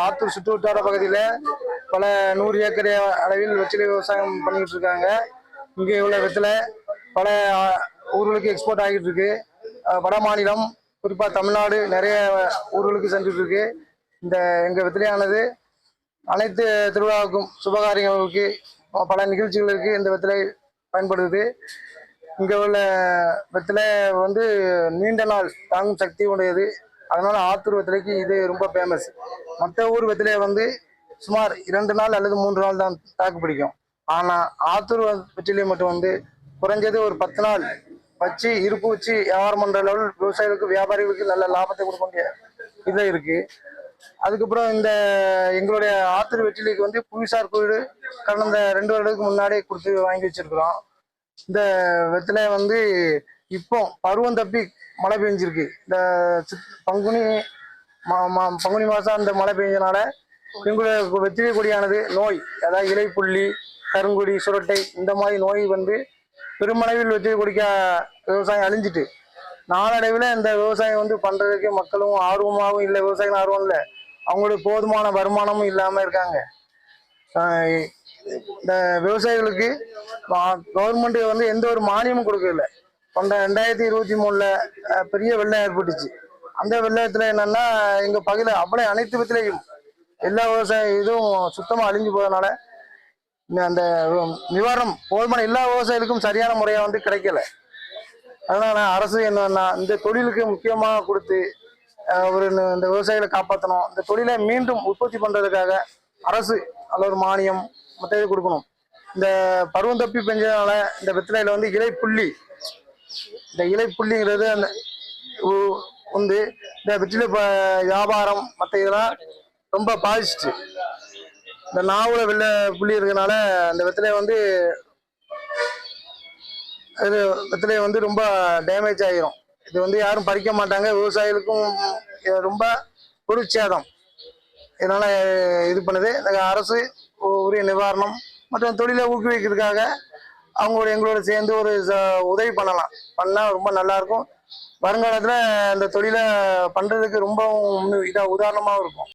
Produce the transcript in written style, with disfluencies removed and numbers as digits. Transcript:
ஆத்தூர் சுற்றுவட்டார பகுதியில் பல 100 ஏக்கர் அளவில் வெற்றிலை விவசாயம் பண்ணிட்டு இருக்காங்க. இங்கே உள்ள வெற்றிலை பல ஊர்களுக்கு எக்ஸ்போர்ட் ஆகிட்டு இருக்கு. வட மாநிலம் குறிப்பாக தமிழ்நாடு நிறைய ஊர்களுக்கு சென்றுட்டு இருக்கு. இந்த எங்கள் வெற்றிலையானது அனைத்து திருவிழாவுக்கும் சுபகாரியங்களுக்கு பல நிகழ்ச்சிகளுக்கு இந்த வெற்றிலை பயன்படுது. இங்கே உள்ள வெற்றிலை வந்து நீண்ட நாள் தாங்கும் சக்தி உடையது. அதனால ஆத்தூர் வெற்றிலைக்கு இது ரொம்ப ஃபேமஸ். மற்ற ஊர் வெற்றிலையை வந்து சுமார் 2 நாள் அல்லது 3 நாள் தான் தாக்கு பிடிக்கும். ஆனால் ஆத்தூர் வெற்றிலை மட்டும் வந்து குறைஞ்சது ஒரு 10 நாள் வச்சு இருப்பு வச்சு வியாபாரம் பண்ற அளவில் விவசாயிகளுக்கு வியாபாரிகளுக்கு நல்ல லாபத்தை கொடுக்க வேண்டிய இதில் இருக்கு. அதுக்கப்புறம் இந்த எங்களுடைய ஆத்தூர் வெற்றிலைக்கு வந்து புவிசார் குறியீடு கடந்த 2 வருடத்துக்கு முன்னாடி கொடுத்து வாங்கி வச்சிருக்கிறோம். இந்த வெற்றிலை வந்து இப்போ பருவம் தப்பி மழை பெஞ்சிருக்கு. இந்த பங்குனி பங்குனி மாதம் அந்த மழை பெஞ்சனால எங்களுடைய வெற்றிலை கொடியானது நோய், அதாவது இலைப்புள்ளி, கருங்குடி, சுரட்டை இந்த மாதிரி நோய் வந்து பெருமளவில் வெற்றிலை கொடிக்க விவசாயம் அழிஞ்சிட்டு நாளடைவில் இந்த விவசாயம் வந்து பண்றதுக்கு மக்களும் ஆர்வமாகவும் இல்லை, விவசாயம் ஆர்வம் இல்லை, அவங்களுக்கு போதுமான வருமானமும் இல்லாமல் இருக்காங்க. இந்த விவசாயிகளுக்கு கவர்மெண்ட் வந்து எந்த ஒரு மானியமும் கொடுக்கல. 2023 பெரிய வெள்ளம் ஏற்பட்டுச்சு. அந்த வெள்ளத்துல என்னன்னா எங்க பகுதியில் அப்படியே அனைத்து விதத்திலையும் எல்லா விவசாய இதுவும் சுத்தமா அழிஞ்சு போறதுனால அந்த நிவாரணம் போதுமான எல்லா விவசாயிகளுக்கும் சரியான முறையா வந்து கிடைக்கல. அதனால அரசு என்னன்னா இந்த தொழிலுக்கு முக்கியமாக கொடுத்து இந்த விவசாயிகளை காப்பாற்றணும். இந்த தொழிலை மீண்டும் உற்பத்தி பண்றதுக்காக அரசு நல்ல ஒரு மானியம் மற்ற இது கொடுக்கணும். இந்த பருவம் தப்பி பெஞ்சதுனால இந்த வெற்றிலையில வந்து இலைப்புள்ளி, இந்த இலைப்புள்ளிங்கிறது அந்த வந்து இந்த வெற்றிலை வியாபாரம் மற்ற இதெல்லாம் ரொம்ப பாதிச்சிட்டு இந்த நாவல வெள்ளை புள்ளி இருக்கனால அந்த வெற்றிலை வந்து ரொம்ப டேமேஜ் ஆகிரும். இது வந்து யாரும் பறிக்க மாட்டாங்க. விவசாயிகளுக்கும் ரொம்ப ஒரு சேதம். இதனால இது பண்ணுது. அரசு உரிய நிவாரணம் மற்றும் தொழிலை ஊக்குவிக்கிறதுக்காக எங்களோட சேர்ந்து ஒரு உதவி பண்ணா ரொம்ப நல்லா இருக்கும். வருங்காலத்துல இந்த தொழிலை பண்றதுக்கு ரொம்ப உதாரணமாகவும் இருக்கும்.